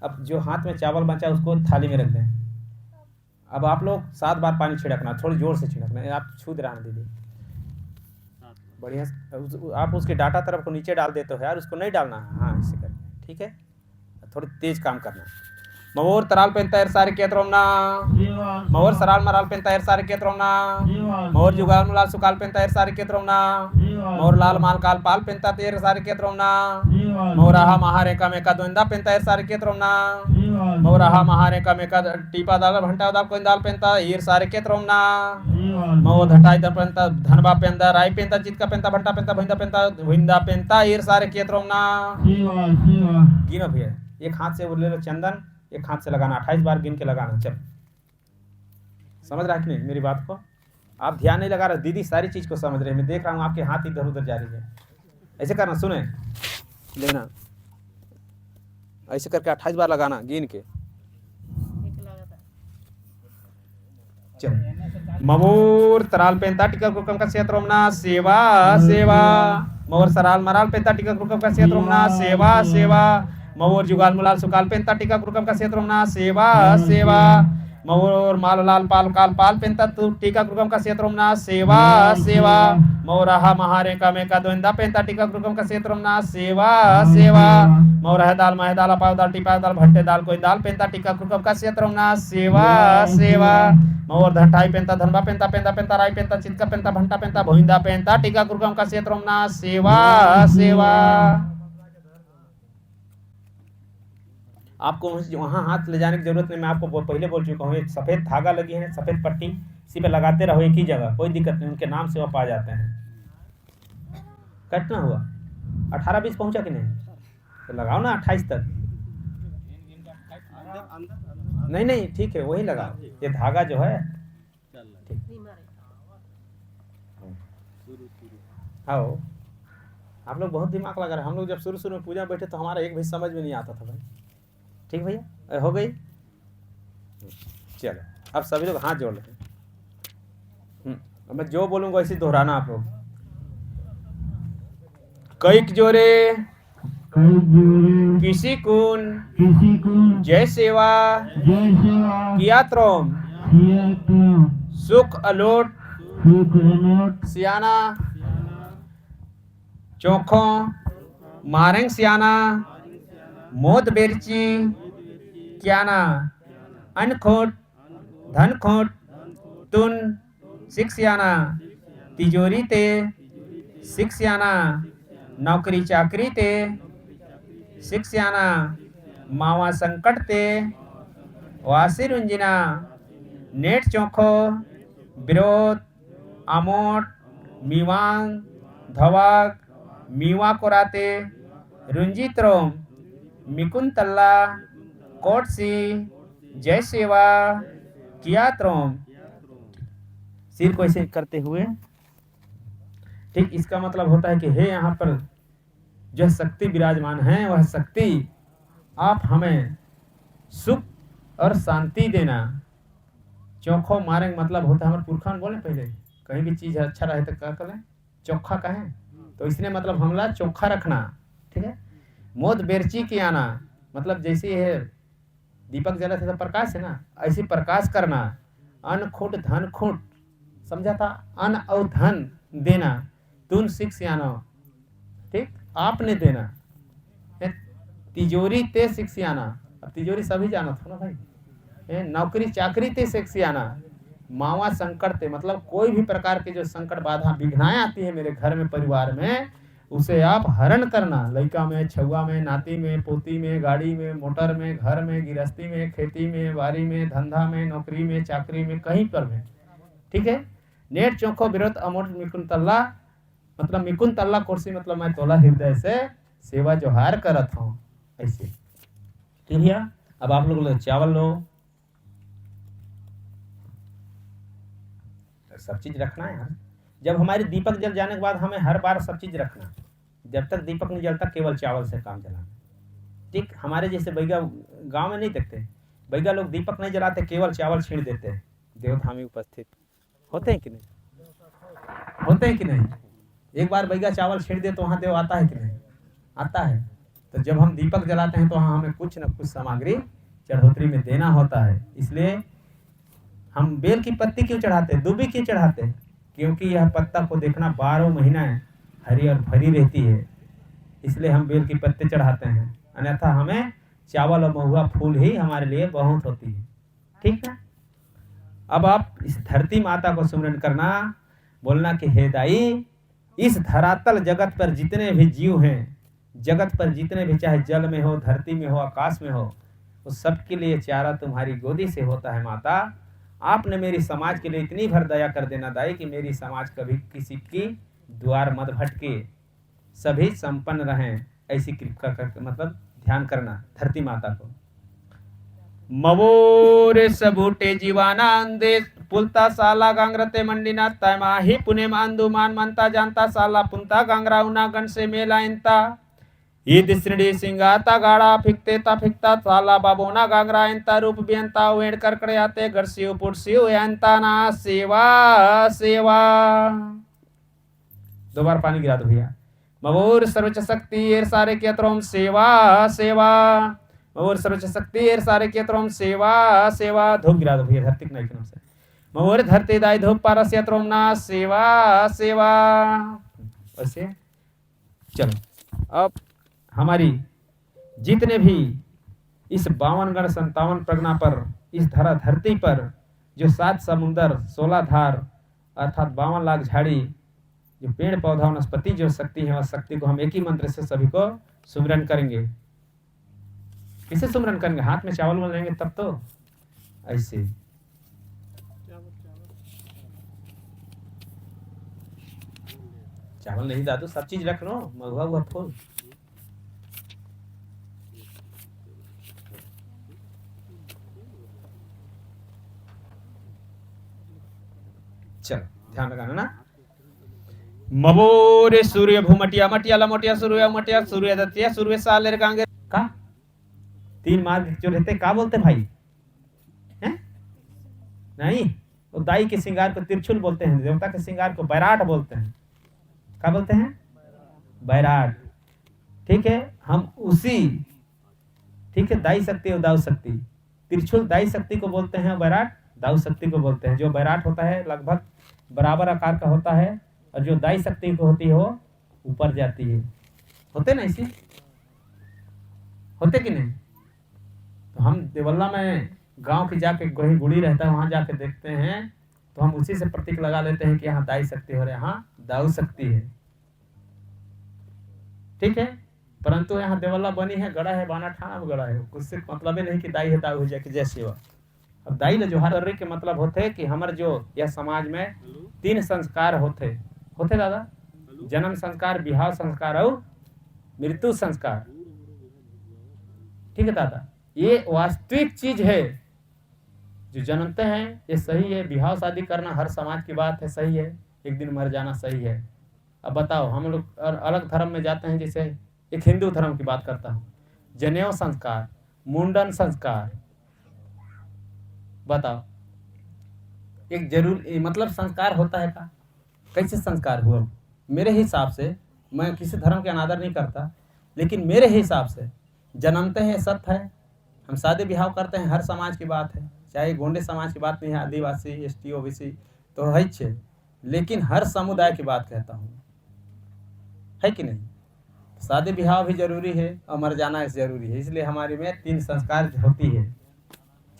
अब जो हाथ में चावल बचा उसको थाली में रख दें। अब आप लोग 7 बार पानी छिड़कना, थोड़ी जोर से छिड़कना, आप छू दे रहा दीदी बढ़िया। आप उसके डाटा तरफ को नीचे डाल देते हो यार, उसको नहीं डालना। हाँ ऐसे करके, ठीक है, थोड़ी तेज काम करना। मवोर तराल पेंता सारे केतरोमना मवोर सराल मराल पेंता सारे केतरोमना मवोर जुगाल मुलाल सुकाल पेंता सारे केतरोमना मवोर लाल माल काल पाल पेंता तेर सारे केतरोमना मवराहा महारेका मेका दोंदा पेंता सारे केतरोमना मवराहा महारेका मेका टीपा दाल भंटा दाल कोई दाल पेंता ईर सारे केतरोमना मवो धटाई दर पेंता धनबा पेंदा राई पेंता चितका पेंता भंटा पेंता भुंदा पेंता ईर सारे केतरोमना। गिनो भैया, एक हाथ से ले लो चंदन, एक हाथ से लगाना, 28 बार गिन के लगाना। चल समझ रहा है कि नहीं मेरी बात को? आप ध्यान नहीं लगा रहे, दीदी सारी चीज को समझ रहे, मैं देख रहा हूँ आपके हाथ इधर उधर जा रही है। ऐसे करना, सुने लेना, ऐसे करके 28 बार लगाना गिन के। चल मवोर तराल पेंता टिका कुकम का क्षेत्रोमना सेवा सेवा मवोर सराल मराल पेंता टिका कुकम का क्षेत्रोमना सेवा सेवा मवोर जुगाल मुलाल सुकाल पेंता टिका कुकम का क्षेत्रोमना सेवा सेवा मवोर माल लाल पाल काल पाल पेंता तू टीका कुकम का क्षेत्रोमना सेवा सेवा मवराहा महारेका मेका दोंदा पेंता टीका कुकम का क्षेत्रोमना सेवा सेवा मवराहा दाल माहे दाल पाव दाल टिपा दाल भट्टे दाल कोई दाल पेंता टीका कुकम का क्षेत्रोमना सेवा सेवा मवोर धंटाई पेंता धनबा पेंता पेंता पेंता राई पेंता चितका पेंता भंटा पेंता भुंदा पेंता टीका कुकम का क्षेत्रोमना सेवा सेवा। आपको वहाँ हाथ ले जाने की जरूरत नहीं, मैं आपको पहले बोल चुका हूँ। एक सफ़ेद धागा लगी है, सफ़ेद पट्टी, इसी पे लगाते रहो एक ही जगह, कोई दिक्कत नहीं, उनके नाम से वो पा जाते हैं। कितना हुआ? 18-20 पहुँचा कि नहीं? तो लगाओ ना 28 तक। नहीं ठीक है, वही लगाओ, ये धागा जो है आओ। आप लोग बहुत दिमाग लगा रहे। हम लोग जब शुरू में पूजा बैठे तो हमारा एक भी समझ में नहीं आता था भाई। ठीक भैया, हो गई? चलो अब सभी लोग हाथ जोड़ लें। अब मैं जो बोलूंगा वैसे दोहराना आप लोग। कैक जोरे किसी कुन जय सेवा किया त्रोम सुख अलोट सियाना चोखो मारेंग सियाना मोद बेरची क्याना अनखोट धनखोट तुन सिक्सियाना तिजोरी ते सिक्सियाना नौकरी चाकरी ते सिक्सियाना मावा संकट ते वासी रुंजिना नेट चोखो विरोध आमोट मीवांग धवाक मीवा कोराते रुंजित्रोम मिकुन तल्ला कोटसी जय सेवा किया त्रोम। सिर को ऐसे करते हुए, ठीक, इसका मतलब होता है कि हे यहाँ पर जो शक्ति विराजमान है, वह शक्ति आप हमें सुख और शांति देना। चोखो मारेंगे मतलब होता है, हमारे पुरखा बोले पहले, कहीं भी चीज अच्छा रहे तो क्या करें, चोखा कहें, तो इसने मतलब हमला चोखा रखना। ठीक है। मोद बेरची की आना मतलब जैसे है दीपक जला था तो प्रकाश है ना, ऐसे प्रकाश करना। अन्न खुट धन खुट, समझा था, अन्न और धन देना। तुम सिख सियानो, ठीक, आपने देना। तिजोरी ते सिख सियाना, अब तिजोरी सभी जाना था ना भाई। नौकरी चाकरी ते सिख सियाना, मावा संकट थे मतलब कोई भी प्रकार के जो संकट बाधा विघ्नाएं आती है मेरे घर में परिवार में, उसे आप हरण करना। लड़का में, छुआ में, नाती में, पोती में, गाड़ी में, मोटर में, घर में, गृहस्थी में, खेती में, बारी में, धंधा में, नौकरी में, चाकरी में, कहीं पर में। ठीक है। नेट चौखो विरोध अमोट मिकुन तल्ला मतलब मिकुन तल्ला कुर्सी मतलब मैं तोला हृदय से सेवा जोहार करत हूँ, ऐसे। ठीक है। अब आप लोग चावल लो, सब चीज रखना है यार। जब हमारे दीपक जल जाने के बाद हमें हर बार सब चीज रखना। जब तक दीपक नहीं जलता केवल चावल से काम चलाना। ठीक, हमारे जैसे बैगा गांव में नहीं देखते, बैगा लोग दीपक नहीं जलाते, केवल चावल छीन देते हैं। देवधामी उपस्थित होते हैं कि नहीं? होते हैं कि नहीं? एक बार बैगा चावल छीन दे तो वहां देव आता है कि नहीं? आता है। तो जब हम दीपक जलाते हैं तो हमें कुछ न कुछ सामग्री चढ़ोतरी में देना होता है। इसलिए हम बेल की पत्ती क्यों चढ़ाते हैं, दुबी क्यों चढ़ाते हैं? क्योंकि यह पत्ता को देखना 12 महीना हरी और भरी रहती है, इसलिए हम बेल की पत्ते चढ़ाते हैं। अन्यथा हमें चावल और महुआ फूल ही हमारे लिए बहुत होती है। ठीक है, अब आप इस धरती माता को सुमिरन करना, बोलना कि हे दाई, इस धरातल जगत पर जितने भी जीव हैं, जगत पर जितने भी, चाहे जल में हो, धरती में हो, आकाश में हो, उस सब के लिए चारा तुम्हारी गोदी से होता है। माता, आपने मेरी समाज के लिए इतनी भर दया कर देना दाई कि मेरी समाज कभी किसी की द्वार मत भटके, सभी संपन्न रहें। ऐसी कृपा कर मतलब ध्यान करना धरती माता को। मवोरे सबूटे जीवाना अंदे पुलता साला गांगरते मंडिना तैमा ही पुणे अंदुमान मनता जानता साला पुंता गांगरा उना गण से मेला इंता ईद श्रेणी सिंगाता गाड़ा फिकतेता फिकता साला बाबोना गांगरा इंता रूप बेंता वेड़ करकड़े आते गरसियो पुरसियो यांता ना सेवा सेवा। दोबारा पानी गिरा दो भैया। मवोर सर्वोच्च शक्ति एर सारे के त्रोम सेवा सेवा, मवोर सर्वोच्च शक्ति एर सारे के त्रोम सेवा सेवा। धूप गिरा दो भैया धरती के नाम से। मवोर धरती दाई धूप पारस यत्रोम ना सेवा सेवा। वैसे चलो, अब हमारी जितने भी इस 52 गण 57 प्रगना पर, इस धरती पर जो 7 समुंदर 16 धार अर्थात 52 लाख झाड़ी, जो पेड़ पौधा वनस्पति जो शक्ति है, उस शक्ति को हम एक ही मंत्र से सभी को सुमिरन करेंगे। किसे सुमिरन करेंगे? हाथ में चावल लेंगे तब तो ऐसे। चावल नहीं दादू, सब चीज रख लो, महुआ हुआ फूल। चलो ध्यान लगाना ना। मबोरे सूर्य भूमटिया मटियाला मोटिया सूर्य मटिया सूर्य दत्तिया सूर्य सालेर गांगे का 3 मार्ग जो रहते का बोलते भाई हैं? नहीं, वो दाई के श्रृंगार को त्रिशूल बोलते हैं, देवता के श्रृंगार को बैराट बोलते हैं। क्या बोलते हैं? बैराट। ठीक है, हम उसी, ठीक है, दाई शक्ति और दाऊ शक्ति, त्रिशूल दाई शक्ति को बोलते हैं, बैराट दाऊ शक्ति को बोलते हैं। जो बैराट होता है लगभग बराबर आकार का होता है, और जो दाई शक्ति को होती है वो ऊपर जाती है। होते ना इसी, होते कि नहीं? तो हम देवल्ला में गांव की जाके कोई गुड़ी रहता है, वहां जाके देखते हैं तो हम उसी से प्रतीक लगा लेते हैं कि यहाँ दाई शक्ति हो रहा है, यहाँ दाऊ शक्ति है। ठीक है, परंतु यहाँ देवल्ला बनी है, गड़ा है, बाना ठाना में गड़ा है, उससे मतलब ही नहीं कि दाई है दाऊ हो जाए कि जय सेवा। अब दाई ने जोहार करने के मतलब होते कि हमारे जो यह समाज में 3 संस्कार होते दादा, जन्म संस्कार, विवाह संस्कार और मृत्यु संस्कार। ठीक है दादा, ये वास्तविक चीज है जो जन्मते हैं, ये सही है। विवाह शादी करना हर समाज की बात है, सही है, एक दिन मर जाना सही है। अब बताओ, हम लोग अलग धर्म में जाते हैं, जैसे एक हिंदू धर्म की बात करता हूँ, जनेऊ संस्कार, मुंडन संस्कार, बताओ एक जरूर मतलब संस्कार होता है का? कैसे संस्कार हुआ? मेरे हिसाब से, मैं किसी धर्म के अनादर नहीं करता, लेकिन मेरे हिसाब से जन्मते हैं सत्य है, हम शादी ब्याह करते हैं, हर समाज की बात है, चाहे गोंडे समाज की बात नहीं है, आदिवासी एसटी ओबीसी तो है ही, लेकिन हर समुदाय की बात कहता हूँ, है कि नहीं? शादी ब्याह भी जरूरी है और मर जाना जरूरी है, इसलिए हमारे में 3 संस्कार होती है।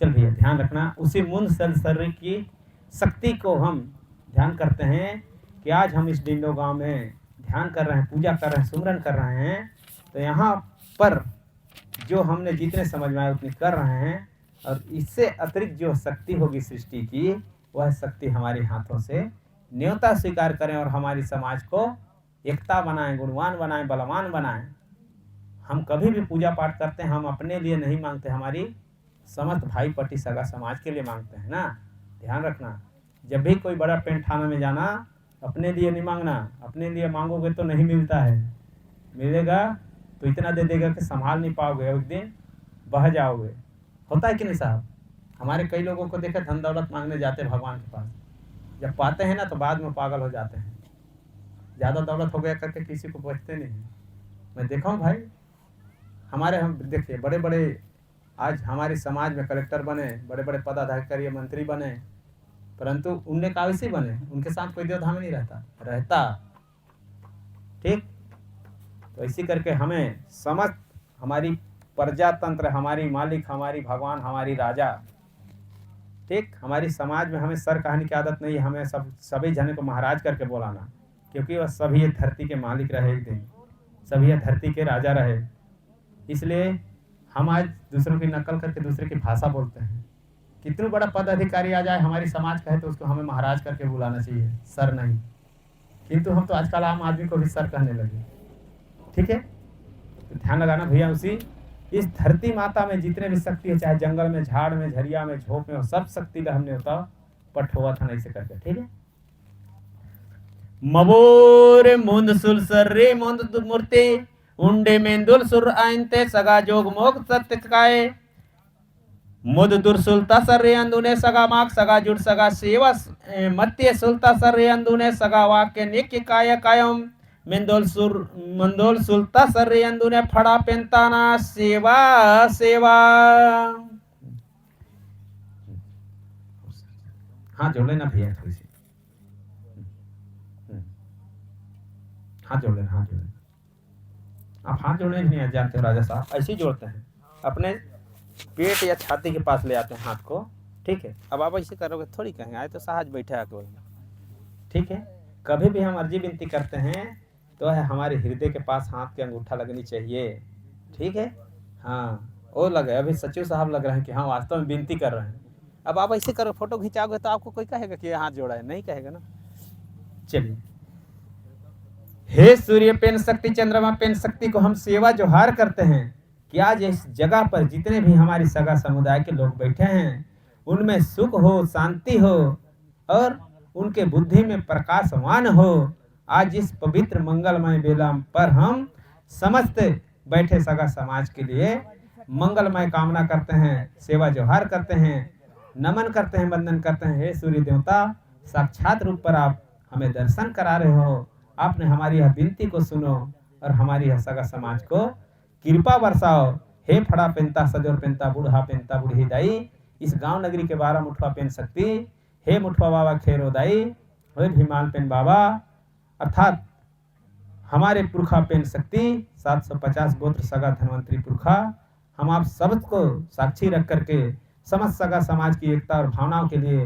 चल भैया ध्यान रखना, उसी मूल शरीर की शक्ति को हम ध्यान करते हैं कि आज हम इस डिंडो गांव में ध्यान कर रहे हैं, पूजा कर रहे हैं, सुमरन कर रहे हैं, तो यहाँ पर जो हमने जितने समझ में आए उतने कर रहे हैं, और इससे अतिरिक्त जो शक्ति होगी सृष्टि की, वह शक्ति हमारे हाथों से न्योता स्वीकार करें और हमारी समाज को एकता बनाएं, गुणवान बनाएं, बलवान बनाएं। हम कभी भी पूजा पाठ करते हैं, हम अपने लिए नहीं मांगते, हमारी समस्त भाई पट्टी सगा समाज के लिए मांगते हैं ना। ध्यान रखना, जब भी कोई बड़ा पेंट थाना में जाना, अपने लिए नहीं मांगना, अपने लिए मांगोगे तो नहीं मिलता है, मिलेगा तो इतना दे देगा कि संभाल नहीं पाओगे, एक दिन बह जाओगे। होता है कि नहीं साहब? हमारे कई लोगों को देखा धन दौलत मांगने जाते भगवान के पास, जब पाते हैं ना तो बाद में पागल हो जाते हैं, ज़्यादा दौलत हो गया करके किसी को पूछते नहीं। मैं देखा हूँ भाई, हमारे हम देखिए बड़े बड़े आज हमारे समाज में कलेक्टर बने, बड़े बड़े पदाधिकारी मंत्री बने, परंतु उनने काविसी बने, उनके साथ कोई देवधाम नहीं रहता। ठीक, तो इसी करके हमें समस्त हमारी प्रजातंत्र, हमारी मालिक, हमारी भगवान, हमारी राजा, ठीक, हमारी समाज में हमें सर कहने की आदत नहीं है। हमें सभी जने को महाराज करके बोलाना, क्योंकि वह सभी ये धरती के मालिक रहे, एक दिन सभी ये धरती के राजा रहे। इसलिए हम आज दूसरों की नकल करके दूसरे की भाषा बोलते हैं। कितना बड़ा पद अधिकारी आ जाए हमारी समाज का है तो उसको हमें महाराज करके बुलाना चाहिए, सर नहीं। किंतु हम तो आजकल आम आदमी को भी सर कहने लगे। ठीक है, तो ध्यान लगाना भैया, उसी इस धरती माता में जितने भी शक्ति है, चाहे जंगल में, झाड़ में, झरिया में, झोंक में, सब शक्ति का हमने होता पठोवा था नहीं से करके। ठीक है, मबोर मुंद सुल सर्रे मुंद मूर्ति उंडे मेंदुल सुर आइनते सगा जोग मोग सत्य काय मुद दुर सुलता सर्रे अंदुने सगा माग सगा जुड़ सगा सेवा मत्य सुलता सर्रे अंदुने सगा वाक्य निक्य काय कायम मंदोल सुलता सर्रे अंदुने फड़ा पेंताना सेवा सेवा। हाँ जोड़ लेना भैया, थोड़ी सी हाथ जोड़ लेना, हाथ जोड़ लेना। आप हाथ जोड़ने नहीं जानते हो राजा साहब, ऐसे ही जोड़ते हैं, अपने पेट या छाती के पास ले आते हैं हाथ को। ठीक है, अब आप ऐसे करोगे थोड़ी कहेंगे आए तो सहज बैठे आके बोलेंगे। ठीक है, कभी भी हम अर्जी विनती करते हैं तो है हमारे हृदय के पास हाथ के अंगूठा लगनी चाहिए। ठीक है, हाँ वो लगे, अभी सचिव साहब लग रहे हैं कि हाँ वास्तव में विनती कर रहे हैं। अब आप ऐसे करो, फोटो खिंचाओगे तो आपको कोई कहेगा कि हाथ जोड़ा है? नहीं कहेगा ना। चलिए, हे सूर्य पेन शक्ति, चंद्रमा पेन शक्ति को हम सेवा जोहार करते हैं कि आज इस जगह पर जितने भी हमारी सगा समुदाय के लोग बैठे हैं उनमें सुख हो, शांति हो और उनके बुद्धि में प्रकाशवान हो। आज इस पवित्र मंगलमय बेला पर हम समस्त बैठे सगा समाज के लिए मंगलमय कामना करते हैं, सेवा जोहार करते हैं, नमन करते हैं, वंदन करते हैं। हे सूर्य देवता, साक्षात रूप पर आप हमें दर्शन करा रहे हो, आपने हमारी यह विनती को सुनो और हमारी यह सगा समाज को कृपा बरसाओ। हे फड़ा पेंता सजोर पेंता बूढ़ा पेंता बूढ़ी दाई, इस गांव नगरी के 12 मुठवा पेन सकती, हे मुठवा बाबा खेरो दाई, हे भीमान पेन बाबा, अर्थात हमारे पुरखा पेन शक्ति 750 गोत्र सगा धनवंतरी पुरखा, हम आप सबको साक्षी रख करके समस्त सगा समाज की एकता और भावनाओं के लिए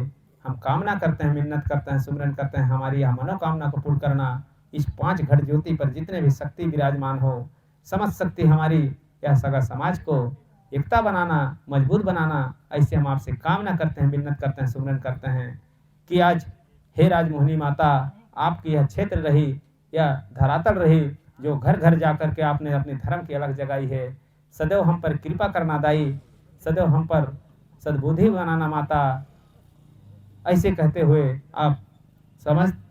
हम कामना करते हैं, मिन्नत करते हैं, सुमरन करते हैं, हमारी यह मनोकामना को पूर्ण करना। इस 5 घट ज्योति पर जितने भी शक्ति विराजमान हो, समस्त शक्ति हमारी यह सगा समाज को एकता बनाना, मजबूत बनाना, ऐसे हम आपसे कामना करते हैं, मिन्नत करते हैं, सुमरन करते हैं कि आज हे राजमोहिनी माता, आपकी यह क्षेत्र रही, यह धरातल रही, जो घर घर जाकर के आपने अपने धर्म की अलग जगाई है, सदैव हम पर कृपा करना दाई, सदैव हम पर सद्बुद्धि बनाना माता। ऐसे कहते हुए आप समस्त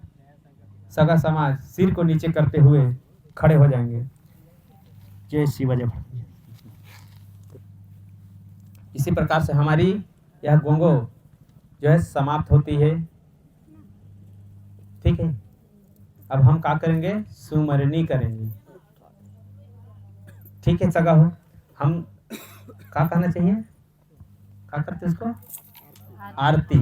सगा समाज सिर को नीचे करते हुए खड़े हो जाएंगे। जय शिव जय। इसी प्रकार से हमारी यह गोंगो जो है समाप्त होती है। ठीक है, अब हम क्या करेंगे? सुमरनी करेंगे। ठीक है सगा हो, हम क्या कहना चाहिए, क्या करते उसको? आरती।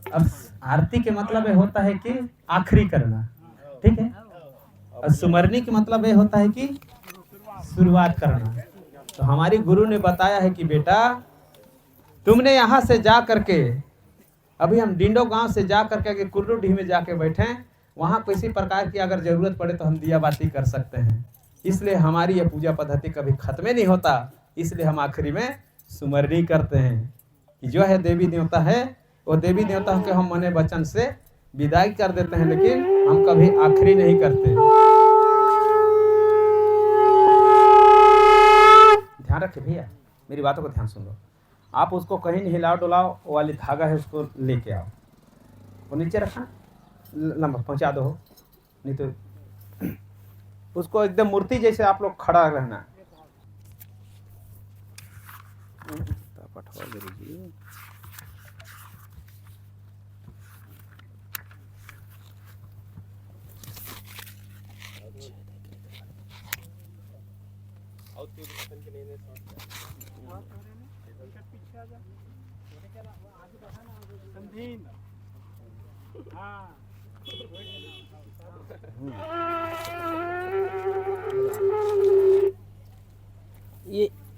अब आरती के मतलब ये होता है कि आखिरी करना। ठीक है, और सुमरनी के मतलब ये होता है कि शुरुआत करना। तो हमारी गुरु ने बताया है कि बेटा तुमने यहाँ से जा करके, अभी हम डिंडो गांव से जा करके कुर्रू डी में जाके बैठे, वहाँ किसी प्रकार की अगर जरूरत पड़े तो हम दिया बाती कर सकते हैं। इसलिए हमारी यह पूजा पद्धति कभी खत्म नहीं होता, इसलिए हम आखिरी में सुमरनी करते हैं कि जो है देवी देवता है वो देवी देवता के हम मने वचन से विदाई कर देते हैं, लेकिन हम कभी आखिरी नहीं करते। ध्यान रखे भैया, मेरी बातों को ध्यान सुन लो। आप उसको कहीं नहीं हिलाओ डुलाओ, वो वाली धागा है उसको लेके आओ, वो नीचे रखना, लंबा पहुंचा दो, नहीं तो उसको एकदम मूर्ति जैसे आप लोग खड़ा रहना।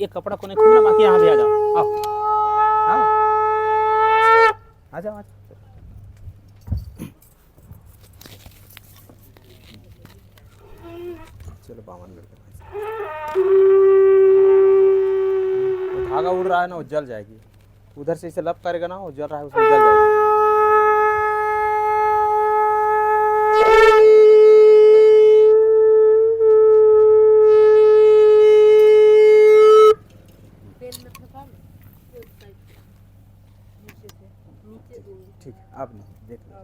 ये कपड़ा को नहीं खोलना, बाकी यहाँ भी आ जाओ। आओ आओ आ जाओ आ जाओ। चलो बावन करके वो धागा उड़ रहा है ना, वो जल जाएगी। उधर से इसे लब करेगा ना, वो जल रहा है उसमें जल जाएगी। ठीक है, आप देख लो।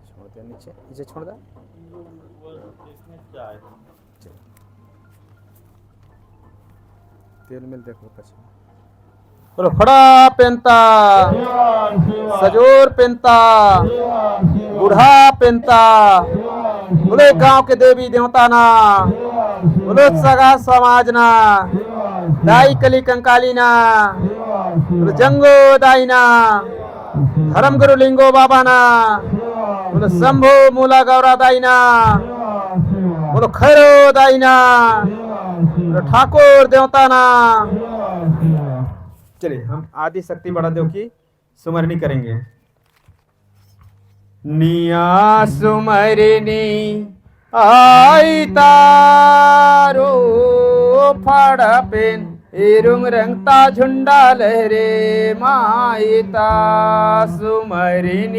छोड़ दे नीचे, नीचे छोड़ दे। तेल मिल देखो पछी बोलो खड़ा पेंता सजोर पेंता बूढ़ा पेंता बोले गांव के देवी देवता ना बोलो सगा समाज ना दाई कली कंकाली ना बोलो जंगो दाई ना धर्म गुरु लिंगो बाबा ना बोलो शंभो मूला गौरा दाई ना बोलो खैरो दाई ना बोलो ठाकुर देवता ना। चलिए हम आदि शक्ति बड़ा देव की सुमरनी करेंगे। निया सुमरनी आई तारो फड़पेन इरुंग रंगता झुंडा लहरे माईता सुमरनी।